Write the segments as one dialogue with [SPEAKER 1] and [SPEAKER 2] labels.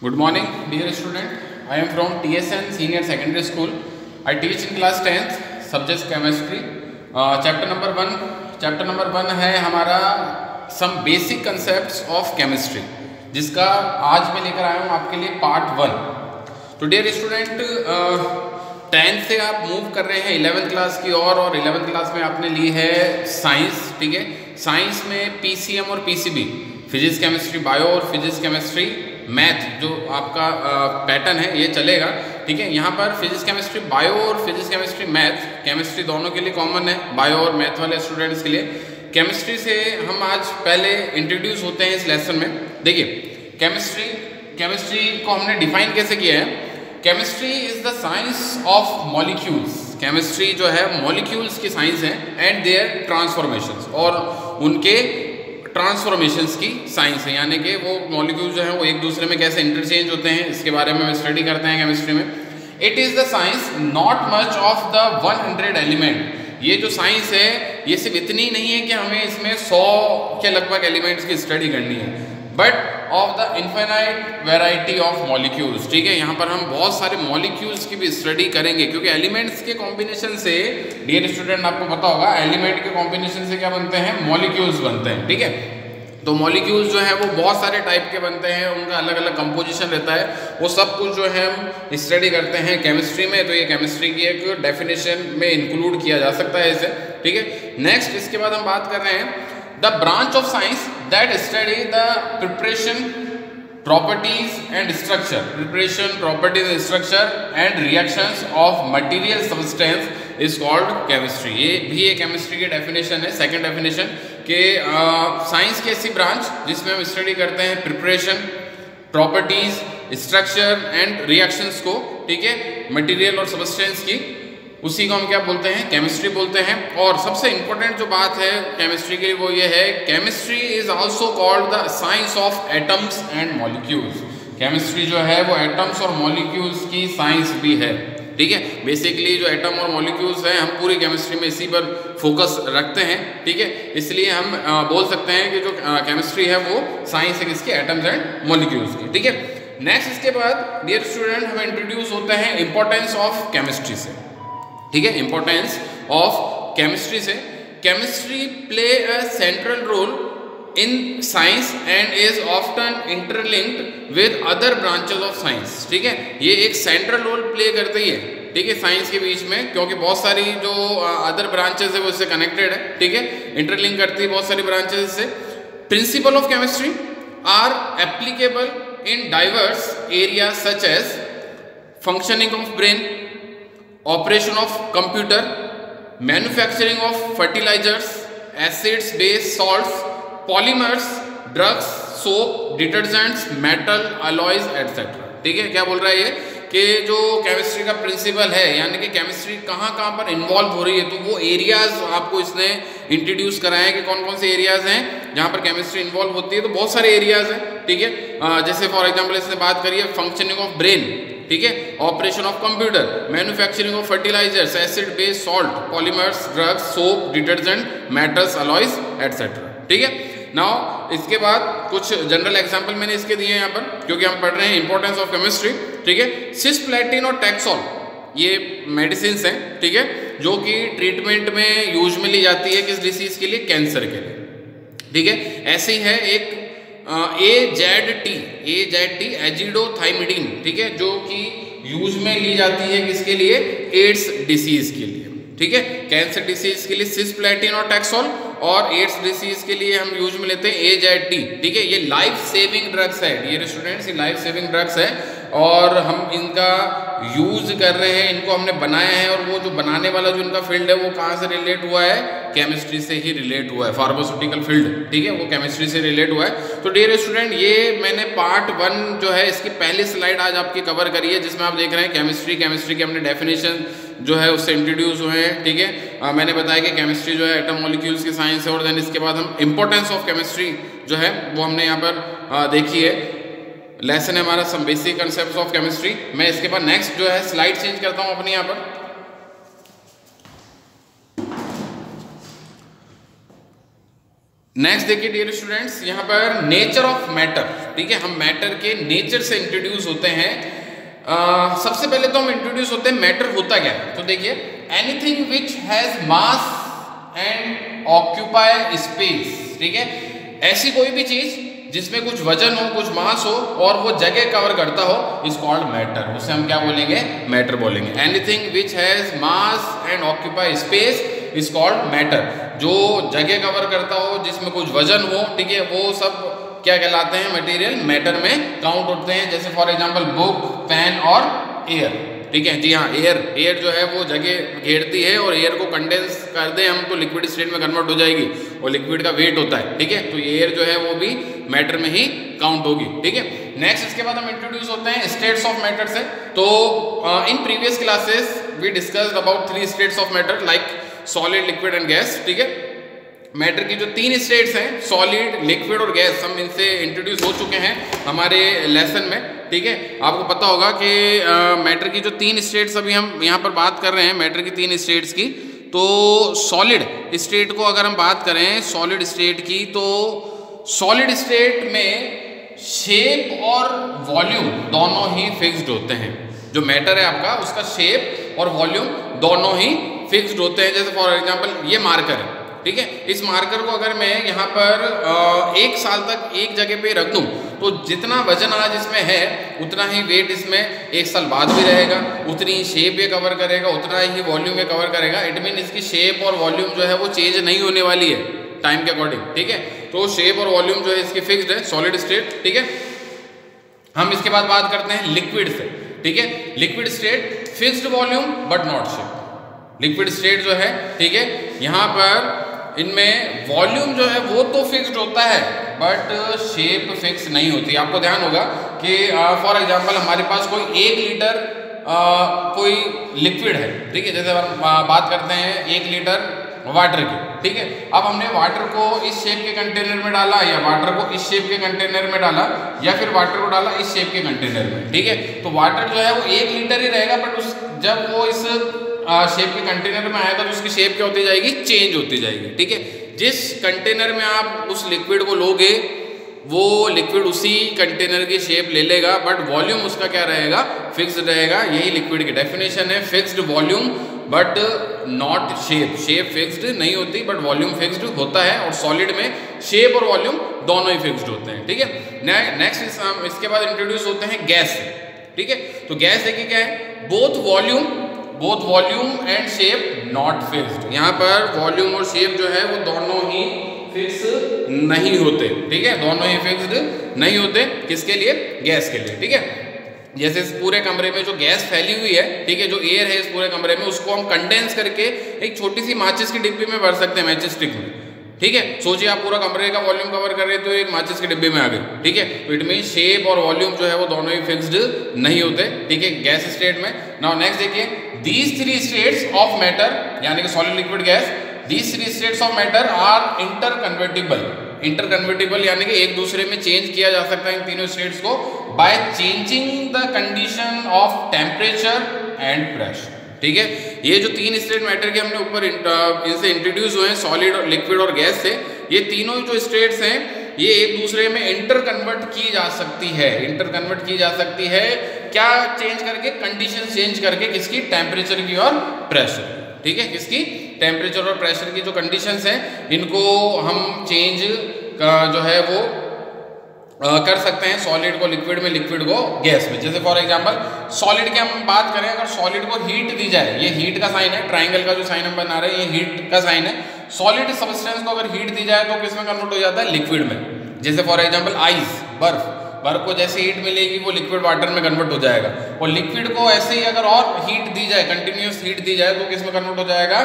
[SPEAKER 1] Good morning, dear student. I am from TSN Senior Secondary School. I teach in class 10th, subject chemistry. Chapter number 1. Chapter number 1 है हमारा some basic concepts of chemistry, जिसका आज मैं लेकर आया हूँ आपके लिए पार्ट 1. तो डियर स्टूडेंट, 10th से आप मूव कर रहे हैं 11th क्लास की और 11th क्लास में आपने ली है साइंस. ठीक है, साइंस में PCM और PCB, फिजिक्स केमिस्ट्री बायो और फिजिक्स केमिस्ट्री मैथ, जो आपका पैटर्न है ये चलेगा. ठीक है, यहाँ पर फिजिक्स केमिस्ट्री बायो और फिजिक्स केमिस्ट्री मैथ, केमिस्ट्री दोनों के लिए कॉमन है, बायो और मैथ वाले स्टूडेंट्स के लिए. केमिस्ट्री से हम आज पहले इंट्रोड्यूस होते हैं इस लेसन में. देखिए, केमिस्ट्री को हमने डिफाइन कैसे किया है. Chemistry is the science of molecules. Chemistry जो है मॉलिक्यूल्स की साइंस है एंड देयर ट्रांसफॉर्मेशंस, और उनके ट्रांसफॉर्मेशंस की साइंस है, यानी कि वो मॉलिक्यूल जो है वो एक दूसरे में कैसे इंटरचेंज होते हैं, इसके बारे में हम स्टडी करते हैं केमिस्ट्री में. It is the science not much of the 100 element. ये जो साइंस है ये सिर्फ इतनी नहीं है कि हमें इसमें 100 के लगभग एलिमेंट्स की स्टडी करनी है, but of the infinite variety of molecules. ठीक है, यहाँ पर हम बहुत सारे मॉलिक्यूल्स की भी स्टडी करेंगे, क्योंकि एलिमेंट्स के कॉम्बिनेशन से, डियर स्टूडेंट आपको पता होगा, एलिमेंट के कॉम्बिनेशन से क्या बनते हैं, मॉलिक्यूल्स बनते हैं. ठीक है, तो मॉलिक्यूल्स जो है वो बहुत सारे टाइप के बनते हैं, उनका अलग अलग कंपोजिशन रहता है, वो सब कुछ जो है हम स्टडी करते हैं केमिस्ट्री में. तो ये केमिस्ट्री की एक डेफिनेशन में इंक्लूड किया जा सकता है इसे. ठीक है, नेक्स्ट इसके बाद हम बात कर रहे हैं the branch of science that study the preparation, properties and structure, preparation, properties and structure and reactions of material substance is called chemistry. ये भी एक केमिस्ट्री की डेफिनेशन है, सेकंड डेफिनेशन कि साइंस की ऐसी ब्रांच जिसमें हम स्टडी करते हैं preparation, properties, structure and reactions को. ठीक है, मटेरियल और सब्सटेंस की, उसी को हम क्या बोलते हैं, केमिस्ट्री बोलते हैं. और सबसे इंपॉर्टेंट जो बात है केमिस्ट्री के लिए वो ये है, chemistry is also called the science of atoms and molecules. Chemistry जो है वो एटम्स और मॉलिक्यूल्स की साइंस भी है. ठीक है, बेसिकली जो एटम और मॉलिक्यूल्स हैं, हम पूरी केमिस्ट्री में इसी पर फोकस रखते हैं. ठीक है, इसलिए हम बोल सकते हैं कि जो केमिस्ट्री है वो साइंस है किसकी, एटम्स एंड मॉलिक्यूल्स की. ठीक है, नेक्स्ट इसके बाद डियर स्टूडेंट हम इंट्रोड्यूस होते हैं इंपॉर्टेंस ऑफ केमिस्ट्री से. ठीक है, इंपॉर्टेंस ऑफ केमिस्ट्री से. Chemistry play a central role in science and is often interlinked with other branches of science. ठीक है, ये एक सेंट्रल रोल प्ले करती है. ठीक है, साइंस के बीच में, क्योंकि बहुत सारी जो अदर ब्रांचेस है वो इससे कनेक्टेड है. ठीक है, इंटरलिंक करती है बहुत सारी ब्रांचेस से. Principle of chemistry are applicable in diverse area such as functioning of brain, operation of computer, manufacturing of fertilisers, acids, base, salts, polymers, drugs, soap, detergents, metal, alloys etcetera. ठीक है, क्या बोल रहा है ये कि जो केमिस्ट्री का प्रिंसिपल है, यानी कि केमिस्ट्री कहाँ कहाँ पर इन्वॉल्व हो रही है, तो वो एरियाज आपको इसने इंट्रोड्यूस कराए हैं कि कौन कौन से एरियाज हैं जहाँ पर केमिस्ट्री इन्वॉल्व होती है. तो बहुत सारे एरियाज हैं. ठीक है, जैसे फॉर एग्जाम्पल इसने बात करी है फंक्शनिंग ऑफ ब्रेन. ठीक है, operation of computer, manufacturing of fertilisers, acid, base, salt, polymers, drugs, soap, detergent, metals, alloys etcetera. ठीक है, नाउ इसके बाद कुछ जनरल एग्जांपल मैंने इसके दिए हैं यहाँ पर, क्योंकि हम पढ़ रहे हैं इंपॉर्टेंस ऑफ केमिस्ट्री. ठीक है, सिस्प्लेटिन और टैक्सोल ये मेडिसिन हैं. ठीक है, जो कि ट्रीटमेंट में यूज में ली जाती है किस डिसीज के लिए, कैंसर के लिए. ठीक है, ऐसे ही है एक AZT एजिडोथाइमिडीन. ठीक है, जो कि यूज में ली जाती है किसके लिए, एड्स डिसीज के लिए. ठीक है, कैंसर डिसीज के लिए सिस्प्लेटिन और टैक्सोल, और एड्स डिसीज के लिए हम यूज में लेते हैं AZT. ठीक है, ये लाइफ सेविंग ड्रग्स है डियर स्टूडेंट्स, ये लाइफ सेविंग ड्रग्स है और हम इनका यूज कर रहे हैं, इनको हमने बनाया है. और वो जो बनाने वाला जो इनका फील्ड है वो कहाँ से रिलेट हुआ है, केमिस्ट्री से ही रिलेट हुआ है, फार्मास्यूटिकल फील्ड. ठीक है, वो केमिस्ट्री से रिलेट हुआ है. तो डियर स्टूडेंट, ये मैंने पार्ट 1 जो है इसकी पहली स्लाइड आज आपकी कवर करी है, जिसमें आप देख रहे हैं केमिस्ट्री की हमने डेफिनेशन जो है उससे इंट्रोड्यूस हुए हैं. ठीक है, मैंने बताया कि केमिस्ट्री जो है एटम मॉलिक्यूल्स की साइंस है. और देन इसके बाद हम इंपॉर्टेंस ऑफ केमिस्ट्री जो है वो हमने यहाँ पर देखी है. लेसन है हमारा some basic concepts of chemistry. मैं इसके बाद नेक्स्ट जो है स्लाइड चेंज करता हूँ अपनी यहाँ पर. नेक्स्ट देखिए डियर स्टूडेंट्स, यहाँ पर नेचर ऑफ मैटर. ठीक है, हम मैटर के नेचर से इंट्रोड्यूस होते हैं। सबसे पहले तो हम इंट्रोड्यूस होते हैं मैटर होता क्या है। तो देखिए, anything which has mass and occupy space, ठीक है, ऐसी कोई भी चीज जिसमें कुछ वजन हो, कुछ मास हो और वो जगह कवर करता हो, इज कॉल्ड मैटर। उसे हम क्या बोलेंगे? मैटर बोलेंगे। Anything which has mass and occupy space is called matter. जो जगह कवर करता हो, जिसमें कुछ वजन हो, ठीक है, वो सब क्या कहलाते हैं? मटेरियल मैटर में काउंट होते हैं। जैसे फॉर एग्जांपल बुक, पेन और एयर, ठीक है। जी हाँ, एयर जो है वो जगह घेरती है और एयर को कंडेंस कर दें हम तो लिक्विड स्टेट में कन्वर्ट हो जाएगी और लिक्विड का वेट होता है, ठीक है। तो एयर जो है वो भी मैटर में ही काउंट होगी, ठीक है। नेक्स्ट इसके बाद हम इंट्रोड्यूस होते हैं स्टेट्स ऑफ मैटर से। तो in previous classes we discussed about 3 states of matter like solid, liquid and gas, ठीक है। मैटर की जो 3 स्टेट्स हैं, सॉलिड, लिक्विड और गैस, हम इनसे इंट्रोड्यूस हो चुके हैं हमारे लेसन में, ठीक है। आपको पता होगा कि मैटर की जो 3 स्टेट्स अभी हम यहाँ पर बात कर रहे हैं, मैटर की 3 स्टेट्स की। तो सॉलिड स्टेट को अगर हम बात करें सॉलिड स्टेट की, तो सॉलिड स्टेट में शेप और वॉल्यूम दोनों ही फिक्स्ड होते हैं। जो मैटर है आपका, उसका शेप और वॉल्यूम दोनों ही फिक्स्ड होते हैं। जैसे फॉर एग्जांपल ये मार्कर है, ठीक है। इस मार्कर को अगर मैं यहाँ पर 1 साल तक एक जगह पे रख दूँ तो जितना वजन आज इसमें है उतना ही वेट इसमें 1 साल बाद भी रहेगा, उतनी ही शेप ये कवर करेगा, उतना ही वॉल्यूम ये कवर करेगा। इट मीन इसकी शेप और वॉल्यूम जो है वो चेंज नहीं होने वाली है टाइम के अकॉर्डिंग, ठीक है। तो शेप और वॉल्यूम जो है इसकी फिक्स्ड है, सॉलिड स्टेट, ठीक है। हम इसके बाद बात करते हैं लिक्विड से, ठीक है। Liquid state fixed volume but not shape. Liquid state जो है, ठीक है, यहाँ पर इनमें वॉल्यूम जो है वो तो फिक्स्ड होता है बट शेप फिक्स नहीं होती। आपको ध्यान होगा कि फॉर एग्जांपल हमारे पास कोई 1 लीटर कोई लिक्विड है, ठीक है। जैसे हम बात करते हैं 1 लीटर वाटर की, ठीक है। अब हमने वाटर को इस शेप के कंटेनर में डाला या वाटर को इस शेप के कंटेनर में डाला या फिर वाटर को डाला इस शेप के कंटेनर में, ठीक है। तो वाटर जो है वो 1 लीटर ही रहेगा बट जब वो इस शेप के कंटेनर में आएगा तो उसकी शेप क्या होती जाएगी? चेंज होती जाएगी, ठीक है। जिस कंटेनर में आप उस लिक्विड को लोगे वो लिक्विड उसी कंटेनर की शेप ले लेगा बट वॉल्यूम उसका क्या रहेगा? फिक्स्ड रहेगा। यही लिक्विड की डेफिनेशन है, fixed volume but not shape. Shape fixed नहीं होती बट वॉल्यूम फिक्स्ड होता है। और सॉलिड में शेप और वॉल्यूम दोनों ही फिक्स्ड होते हैं, ठीक है। नेक्स्ट इसके बाद इंट्रोड्यूस होते हैं गैस, ठीक है। तो गैस देखिए क्या है? Both volume and shape not fixed. यहाँ पर वॉल्यूम और शेप जो है वो दोनों ही फिक्स नहीं होते, ठीक है। दोनों ही फिक्स्ड नहीं होते। किसके लिए? गैस के लिए, ठीक है। जैसे इस पूरे कमरे में जो गैस फैली हुई है, ठीक है, जो एयर है इस पूरे कमरे में, उसको हम कंडेंस करके एक छोटी सी माचिस की डिब्बी में भर सकते हैं, मैचिस स्टिक में, ठीक है। सोचिए आप पूरा कमरे का वॉल्यूम कवर कर रहे हैं तो एक माचिस के डिब्बे में आ गए, ठीक है। तो इट मीन शेप और वॉल्यूम जो है वो दोनों ही फिक्स्ड नहीं होते, ठीक है, गैस स्टेट में। नाउ नेक्स्ट देखिए, दीज 3 स्टेट्स ऑफ मैटर यानी कि solid, liquid, gas, these 3 states of matter are interconvertible. Interconvertible यानी कि एक दूसरे में चेंज किया जा सकता है इन तीनों स्टेट्स को by changing the condition of temperature and pressure, ठीक है। ये जो 3 स्टेट मैटर के हमने ऊपर इनसे इंट्रोड्यूस हुए हैं, सॉलिड और लिक्विड और गैस से, ये तीनों जो स्टेट्स हैं ये एक दूसरे में इंटर कन्वर्ट की जा सकती है। इंटर कन्वर्ट की जा सकती है क्या चेंज करके? कंडीशन चेंज करके। किसकी? टेम्परेचर की और प्रेशर, ठीक है। किसकी? टेम्परेचर और प्रेशर की जो कंडीशंस हैं इनको हम चेंज जो है वो कर सकते हैं, सॉलिड को लिक्विड में, लिक्विड को गैस में। जैसे फॉर एग्जांपल सॉलिड की हम बात करें, अगर सॉलिड को हीट दी जाए, ये हीट का साइन है, ट्राइंगल का जो साइन हम बना रहे हैं ये हीट का साइन है। सॉलिड सब्सटेंस को अगर हीट दी जाए तो किसमें कन्वर्ट हो जाता है? लिक्विड में। जैसे फॉर एग्जाम्पल आइस, बर्फ को जैसे हीट मिलेगी वो लिक्विड वाटर में कन्वर्ट हो जाएगा। और लिक्विड को ऐसे ही अगर और हीट दी जाए, कंटिन्यूस हीट दी जाए तो किसमें कन्वर्ट हो जाएगा?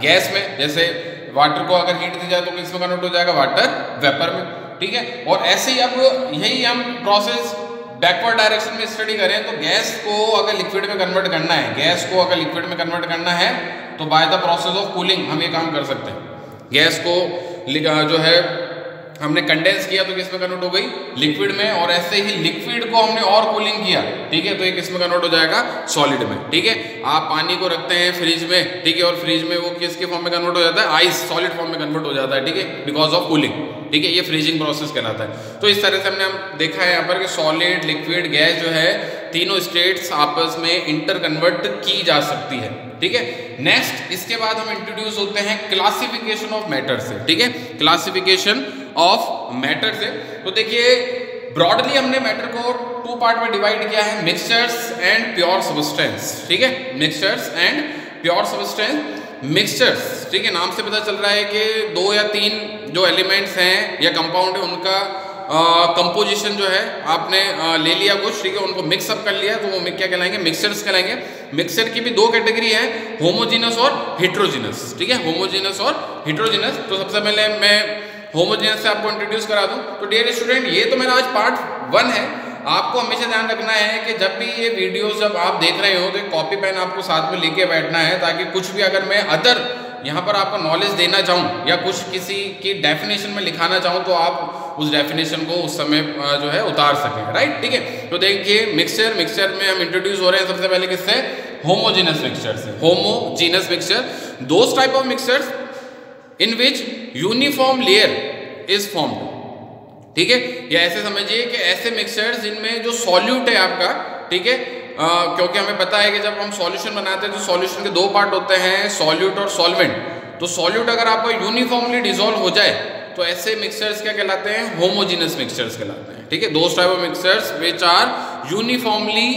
[SPEAKER 1] गैस में। जैसे वाटर को अगर हीट दी जाए तो किसमें कन्वर्ट हो जाएगा? वाटर वेपर में, ठीक है। और ऐसे ही अब यही हम प्रोसेस बैकवर्ड डायरेक्शन में स्टडी करें तो गैस को अगर लिक्विड में कन्वर्ट करना है, गैस को अगर लिक्विड में कन्वर्ट करना है तो by the process of cooling हम ये काम कर सकते हैं। गैस को जो है हमने कंडेंस किया तो किस में कन्वर्ट हो गई, लिक्विड में, और ऐसे ही लिक्विड को हमने और कूलिंग किया, ठीक है, तो ये किस में कन्वर्ट हो जाएगा, सॉलिड में, ठीक है। आप पानी को रखते हैं फ्रिज में, ठीक है, और फ्रिज में वो किसके फॉर्म में कन्वर्ट हो जाता है, आइस, सॉलिड फॉर्म में कन्वर्ट हो जाता है, ठीक है, बिकॉज ऑफ कूलिंग, ठीक है, ये फ्रीजिंग प्रोसेस कहलाता है। तो इस तरह से हमने देखा है यहाँ पर कि सॉलिड, लिक्विड, गैस जो है तीनों स्टेट्स आपस में इंटर कन्वर्ट की जा सकती है, ठीक है। नेक्स्ट इसके बाद हम इंट्रोड्यूस होते हैं क्लासिफिकेशन ऑफ मैटर से, ठीक है, क्लासिफिकेशन ऑफ मैटर से। तो देखिए ब्रॉडली हमने मैटर को 2 पार्ट में डिवाइड किया है, मिक्सचर्स एंड प्योर सब्सटेंस, ठीक है, mixtures and pure substance. Mixtures, ठीक है, नाम से पता चल रहा है कि 2 या 3 जो एलिमेंट्स हैं या कंपाउंड है उनका कंपोजिशन जो है आपने ले लिया कुछ, ठीक है, उनको मिक्सअप कर लिया, तो वो क्या कहलाएंगे, मिक्सचर्स कहलाएंगे। मिक्सचर की भी 2 कैटेगरी है, होमोजीनस और हेट्रोजीनस, ठीक है, होमोजीनस और हेट्रोजीनस। तो सबसे पहले मैं होमोजीनस से आपको इंट्रोड्यूस करा दूं। तो डियर स्टूडेंट, ये तो मेरा आज पार्ट 1 है। आपको हमेशा ध्यान रखना है कि जब भी ये वीडियोस जब आप देख रहे हो तो एक कॉपी पेन आपको साथ में लेके बैठना है, ताकि कुछ भी अगर मैं अदर यहाँ पर आपको नॉलेज देना चाहूँ या कुछ किसी की डेफिनेशन में लिखाना चाहूँ तो आप उस डेफिनेशन को उस समय जो है उतार सकें, राइट, ठीक है। तो देखिए मिक्सचर में हम इंट्रोड्यूस हो रहे हैं सबसे पहले किससे, होमोजीनस मिक्सचर से। Homogeneous mixture, those type of mixtures in which uniform layer is formed, ठीक है, या ऐसे समझिए कि ऐसे मिक्सचर्स जिनमें जो सॉल्यूट है आपका, ठीक है, क्योंकि हमें पता है कि जब हम सॉल्यूशन बनाते हैं तो सॉल्यूशन के 2 पार्ट होते हैं, सॉल्यूट और सॉल्वेंट। तो सॉल्यूट अगर आपको यूनिफॉर्मली डिसॉल्व हो जाए तो ऐसे मिक्सचर्स क्या कहलाते हैं, होमोजीनस मिक्सचर्स कहलाते हैं, ठीक है। Those type of mixtures which are uniformly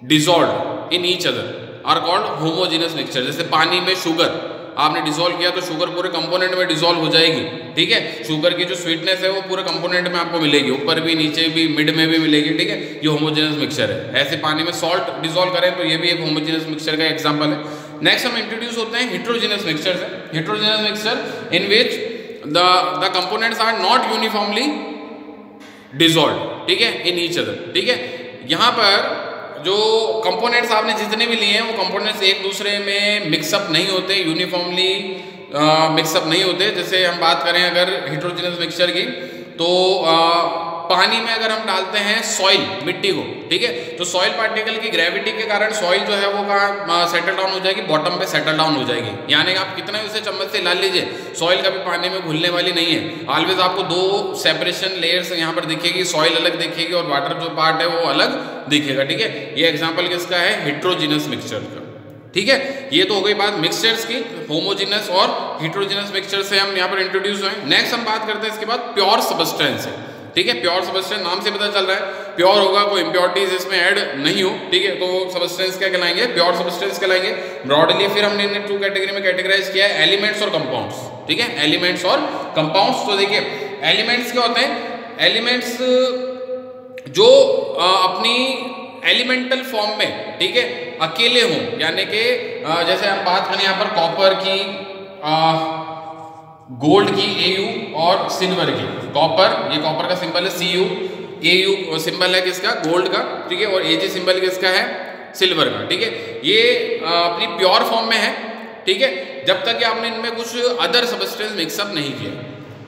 [SPEAKER 1] dissolved in each other are called homogeneous mixture. जैसे पानी में शुगर आपने डिसॉल्व किया तो शुगर पूरे कंपोनेंट में डिसॉल्व हो जाएगी, ठीक है, शुगर की जो स्वीटनेस है वो पूरे कंपोनेंट में आपको मिलेगी, ऊपर भी, नीचे भी, मिड में भी मिलेगी, ठीक है, ये होमोजेनस मिक्सचर है। ऐसे पानी में सॉल्ट डिसॉल्व करें तो ये भी एक होमोजेनस मिक्सचर का एग्जांपल है। नेक्स्ट हम इंट्रोड्यूस होते हैं हेट्रोजेनस मिक्सचर से। Heterogeneous mixture in which the components are not uniformly dissolve, ठीक है, इन ईच अदर, ठीक है। यहाँ पर जो कंपोनेंट्स आपने जितने भी लिए हैं वो कंपोनेंट्स एक दूसरे में मिक्सअप नहीं होते, यूनिफॉर्मली मिक्सअप नहीं होते। जैसे हम बात करें अगर हेट्रोजेनस मिक्सचर की, तो पानी में अगर हम डालते हैं सॉइल, मिट्टी को, ठीक है, तो सॉइल पार्टिकल की ग्रेविटी के कारण सॉइल जो है वो कहाँ सेटल डाउन हो जाएगी, बॉटम पे सेटल डाउन हो जाएगी। यानी आप कितना भी उसे चम्मच से डाल लीजिए, सॉइल कभी पानी में घुलने वाली नहीं है। ऑलवेज आपको 2 सेपरेशन लेयर्स यहाँ पर दिखेगी, सॉइल अलग दिखेगी और वाटर जो पार्ट है वो अलग दिखेगा, ठीक है। ये एग्जाम्पल किसका है, हेट्रोजीनस मिक्सचर का, ठीक है। ये तो हो गई बात मिक्सचर्स की, होमोजीनस और हेट्रोजीनस मिक्सचर से हम यहाँ पर इंट्रोड्यूस हुए। नेक्स्ट हम बात करते हैं इसके बाद प्योर सब्सटेंस है, ठीक है। प्योर सब्सटेंस नाम से पता चल रहा है प्योर होगा, कोई इम्प्योरिटीज इसमें ऐड नहीं हो, ठीक है, तो सब्सटेंस क्या कहलाएंगे, प्योर सब्सटेंस कहलाएंगे। ब्रॉडली फिर हमने इन्हें 2 कैटेगरी में कैटेगराइज किया है, एलिमेंट्स और कंपाउंड्स, ठीक है, एलिमेंट्स और कंपाउंड्स। तो देखिए एलिमेंट्स क्या होते हैं, एलिमेंट्स जो अपनी एलिमेंटल फॉर्म में, ठीक है, अकेले हों, यानी कि जैसे हम बात करें यहाँ पर कॉपर की, गोल्ड की Au और सिल्वर की, कॉपर, ये कॉपर का सिंबल है Cu, Au सिंबल है किसका, गोल्ड का, ठीक है, और Ag सिंबल किसका है, सिल्वर का, ठीक है। ये अपनी प्योर फॉर्म में है, ठीक है, जब तक कि आपने इनमें कुछ अदर सब्सटेंस मिक्सअप नहीं किया,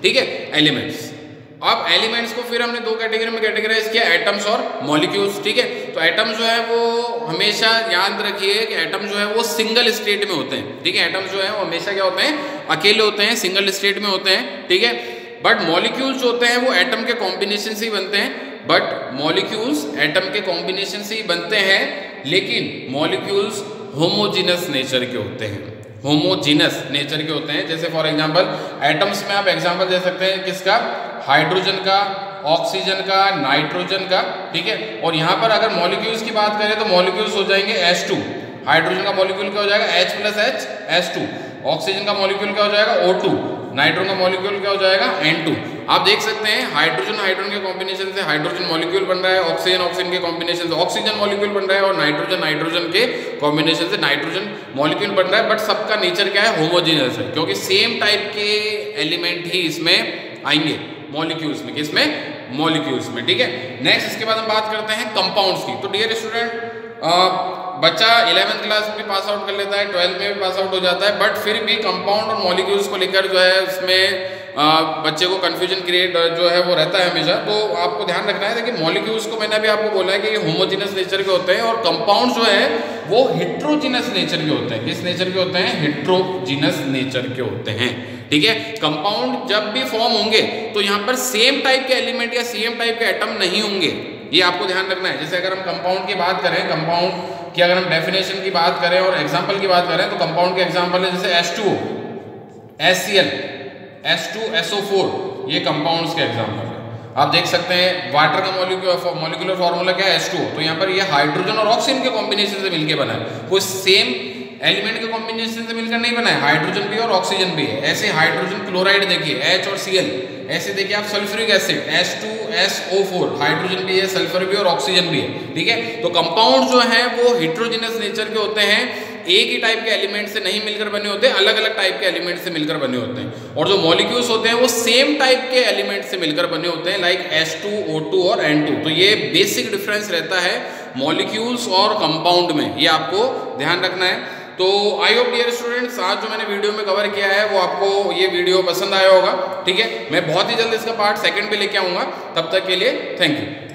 [SPEAKER 1] ठीक है, एलिमेंट्स। अब एलिमेंट्स को फिर हमने 2 कैटेगरी में कैटेगराइज किया, एटम्स और मॉलिक्यूल्स, ठीक है। तो एटम्स जो है वो हमेशा याद रखिए कि एटम जो है वो सिंगल स्टेट में होते हैं, ठीक है, एटम्स जो है वो हमेशा क्या होते हैं, अकेले होते हैं, सिंगल स्टेट में होते हैं, ठीक है। बट मॉलिक्यूल्स होते हैं वो एटम के कॉम्बिनेशन से ही बनते हैं, बट मॉलिक्यूल्स एटम के कॉम्बिनेशन से ही बनते हैं, लेकिन मॉलिक्यूल्स होमोजीनस नेचर के होते हैं, होमोजीनस नेचर के होते हैं। जैसे फॉर एग्जांपल एटम्स में आप एग्जांपल दे सकते हैं किसका, हाइड्रोजन का, ऑक्सीजन का, नाइट्रोजन का, ठीक है। और यहाँ पर अगर मॉलिक्यूल्स की बात करें तो मॉलिक्यूल्स हो जाएंगे H2, हाइड्रोजन का मॉलिक्यूल क्या हो जाएगा, H+H H2, ऑक्सीजन का मॉलिक्यूल क्या हो जाएगा, O2, नाइट्रोजन का मॉलिक्यूल क्या हो जाएगा, N2। आप देख सकते हैं हाइड्रोजन के कॉम्बिनेशन से हाइड्रोजन मॉलिक्यूल बन रहा है, ऑक्सीजन के कॉम्बिनेशन से ऑक्सीजन मॉलिक्यूल बन रहा है, और नाइट्रोजन के कॉम्बिनेशन से नाइट्रोजन मॉलिक्यूल बन रहा है। बट सबका नेचर क्या है, होमोजीनियस है, क्योंकि सेम टाइप के एलिमेंट ही इसमें आएंगे मॉलिक्यूल्स में, किसमें, मॉलिक्यूल्स में, ठीक है। नेक्स्ट इसके बाद हम बात करते हैं कंपाउंड्स की। तो डियर स्टूडेंट, बच्चा 11th क्लास में पास आउट कर लेता है, 12th में भी पास आउट हो जाता है, बट फिर भी कंपाउंड और मॉलिक्यूल्स को लेकर जो है उसमें बच्चे को कन्फ्यूजन क्रिएट जो है वो रहता है हमेशा। तो आपको ध्यान रखना है, देखिए मॉलिक्यूल्स को मैंने अभी आपको बोला है कि ये होमोजीनस नेचर के होते हैं और कंपाउंड जो है वो हेट्रोजीनस नेचर के होते हैं। किस नेचर के होते हैं? हेट्रोजीनस नेचर के होते हैं। ठीक है, कंपाउंड जब भी फॉर्म होंगे तो यहाँ पर सेम टाइप के एलिमेंट या सेम टाइप के एटम नहीं होंगे, ये आपको ध्यान रखना है। जैसे अगर हम कंपाउंड की बात करें, कंपाउंड की अगर हम डेफिनेशन की बात करें और एग्जांपल की बात करें, तो कंपाउंड के एग्जांपल है जैसे H2O, HCl, H2SO4, ये कंपाउंड्स के एग्जांपल है। आप देख सकते हैं वाटर का मॉलिक्यूलर फार्मूला क्या है? H2O। तो यहाँ पर ये हाइड्रोजन और ऑक्सीजन के कॉम्बिनेशन से मिलकर बना है, कोई सेम एलिमेंट के कॉम्बिनेशन से मिलकर नहीं बना है। हाइड्रोजन भी और ऑक्सीजन भी है। ऐसे हाइड्रोजन क्लोराइड देखिए H और Cl, ऐसे देखिए आप सल्फ्यूरिक एसिड H2SO4, हाइड्रोजन भी है, सल्फर भी और ऑक्सीजन भी है। ठीक है, तो कंपाउंड जो है वो हेट्रोजीनस नेचर के होते हैं, एक ही टाइप के एलिमेंट से नहीं मिलकर बने होते, अलग अलग टाइप के एलिमेंट से मिलकर बने होते हैं। और जो मॉलिक्यूल्स होते हैं वो सेम टाइप के एलिमेंट से मिलकर बने होते हैं, लाइक H2O2 और N2। तो ये बेसिक डिफरेंस रहता है मॉलिक्यूल्स और कंपाउंड में, ये आपको ध्यान रखना है। तो आई होप डियर स्टूडेंट्स, आज जो मैंने वीडियो में कवर किया है वो आपको ये वीडियो पसंद आया होगा। ठीक है, मैं बहुत ही जल्द इसका पार्ट 2 पे लेके आऊँगा। तब तक के लिए थैंक यू।